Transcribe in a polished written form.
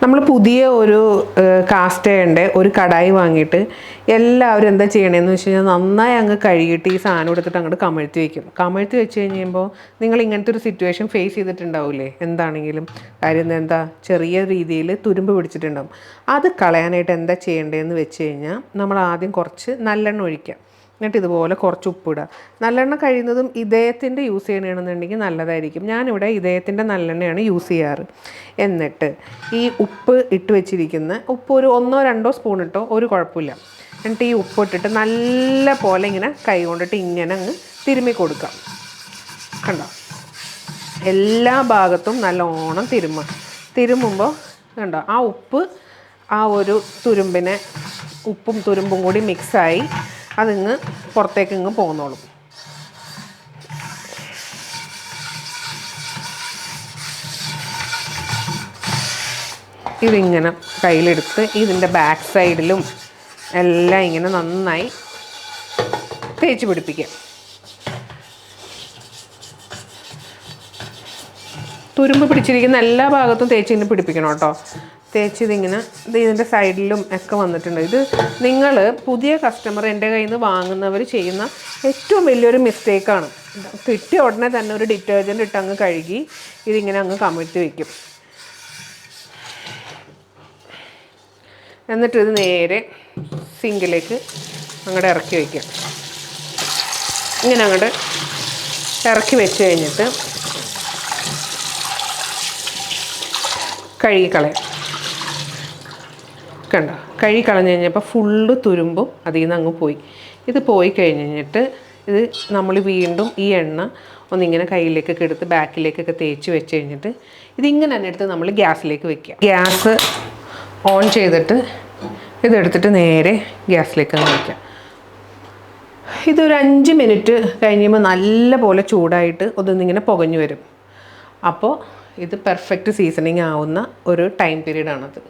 നമ്മൾ പുതിയ ഒരു കാസ്റ്റ് അയണിൻ്റെ ഒരു കടായി വാങ്ങിയിട്ട് എല്ലാവരും എന്താ ചെയ്യണമെന്ന് വെച്ച് കഴിഞ്ഞാൽ നന്നായി അങ്ങ് കഴുകിയിട്ട് ഈ സാധനം എടുത്തിട്ട് അങ്ങോട്ട് കമഴ്ത്തി വയ്ക്കും. കമഴ്ത്തി വെച്ച് കഴിയുമ്പോൾ നിങ്ങൾ ഇങ്ങനത്തെ ഒരു സിറ്റുവേഷൻ ഫേസ് ചെയ്തിട്ടുണ്ടാവില്ലേ? എന്താണെങ്കിലും കാര്യം എന്താ ചെറിയ രീതിയിൽ തുരുമ്പ് പിടിച്ചിട്ടുണ്ടാകും. അത് കളയാനായിട്ട് എന്താ ചെയ്യേണ്ടതെന്ന് വെച്ച് കഴിഞ്ഞാൽ നമ്മൾ ആദ്യം കുറച്ച് നല്ലെണ്ണ ഒഴിക്കുക. എന്നിട്ട് ഇതുപോലെ കുറച്ച് ഉപ്പിടുക. നല്ലെണ്ണ കഴിയുന്നതും ഇദ്ദേഹത്തിൻ്റെ യൂസ് ചെയ്യണമെന്നുണ്ടെങ്കിൽ നല്ലതായിരിക്കും. ഞാനിവിടെ ഇദ്ദേഹത്തിൻ്റെ നല്ലെണ്ണയാണ് യൂസ് ചെയ്യാറ്. എന്നിട്ട് ഈ ഉപ്പ് ഇട്ട് വെച്ചിരിക്കുന്ന ഉപ്പ് ഒരു 1-2 സ്പൂൺ ഇട്ടോ ഒരു കുഴപ്പമില്ല. എന്നിട്ട് ഈ ഉപ്പ് ഇട്ടിട്ട് നല്ല പോലെ ഇങ്ങനെ കൈ കൊണ്ടിട്ട് ഇങ്ങനെ അങ്ങ് തിരുമ്മി കൊടുക്കാം. കണ്ടോ? എല്ലാ ഭാഗത്തും നല്ലോണം തിരുമ്മുമ്പോൾ കണ്ടോ ആ ഉപ്പ് ആ ഒരു തുരുമ്പിനെ ഉപ്പും തുരുമ്പും കൂടി മിക്സായി അതിങ്ങ് പുറത്തേക്ക് ഇങ്ങ് പോന്നോളും. ഇതിങ്ങനെ കയ്യിലെടുത്ത് ഇതിൻ്റെ ബാക്ക് സൈഡിലും എല്ലാം ഇങ്ങനെ നന്നായി തേച്ച് പിടിപ്പിക്കുക. തുരുമ്പ് പിടിച്ചിരിക്കുന്ന എല്ലാ ഭാഗത്തും തേച്ച് ഇങ്ങനെ പിടിപ്പിക്കണം കേട്ടോ. തേച്ച് ഇതിൻ്റെ സൈഡിലും ഒക്കെ വന്നിട്ടുണ്ട്. ഇത് നിങ്ങൾ പുതിയ കസ്റ്റമർ എൻ്റെ കയ്യിൽ നിന്ന് വാങ്ങുന്നവർ ചെയ്യുന്ന ഏറ്റവും വലിയൊരു മിസ്റ്റേക്കാണ്. കിട്ടിയ ഉടനെ തന്നെ ഒരു ഡിറ്റർജൻറ്റ് ഇട്ട് അങ്ങ് കഴുകി ഇതിങ്ങനെ അങ്ങ് കമഴ്ത്തി വയ്ക്കും. എന്നിട്ട് ഇത് നേരെ സിങ്കിലേക്ക് അങ്ങോട്ട് ഇറക്കി വയ്ക്കുക. ഇങ്ങനെ അങ്ങോട്ട് ഇറക്കി വെച്ച് കഴിഞ്ഞിട്ട് കഴുകിക്കളയാം. കണ്ടോ? കഴുകി കളഞ്ഞ് കഴിഞ്ഞപ്പോൾ ഫുള്ള് തുരുമ്പും അതിൽ നിന്ന് അങ്ങ് പോയി. ഇത് പോയി കഴിഞ്ഞിട്ട് ഇത് നമ്മൾ വീണ്ടും ഈ എണ്ണ ഒന്നിങ്ങനെ കയ്യിലേക്കൊക്കെ എടുത്ത് ബാക്കിലേക്കൊക്കെ തേച്ച് വെച്ച് കഴിഞ്ഞിട്ട് ഇതിങ്ങനെ തന്നെ എടുത്ത് നമ്മൾ ഗ്യാസിലേക്ക് വെക്കുക. ഗ്യാസ് ഓൺ ചെയ്തിട്ട് ഇതെടുത്തിട്ട് നേരെ ഗ്യാസിലേക്ക് അങ്ങ് വയ്ക്കുക. ഇതൊരു 5 മിനിറ്റ് കഴിയുമ്പോൾ നല്ല പോലെ ചൂടായിട്ട് ഒന്നിങ്ങനെ പുകഞ്ഞു വരും. അപ്പോൾ ഇത് പെർഫെക്റ്റ് സീസണിങ് ആവുന്ന ഒരു ടൈം പീരീഡാണത്.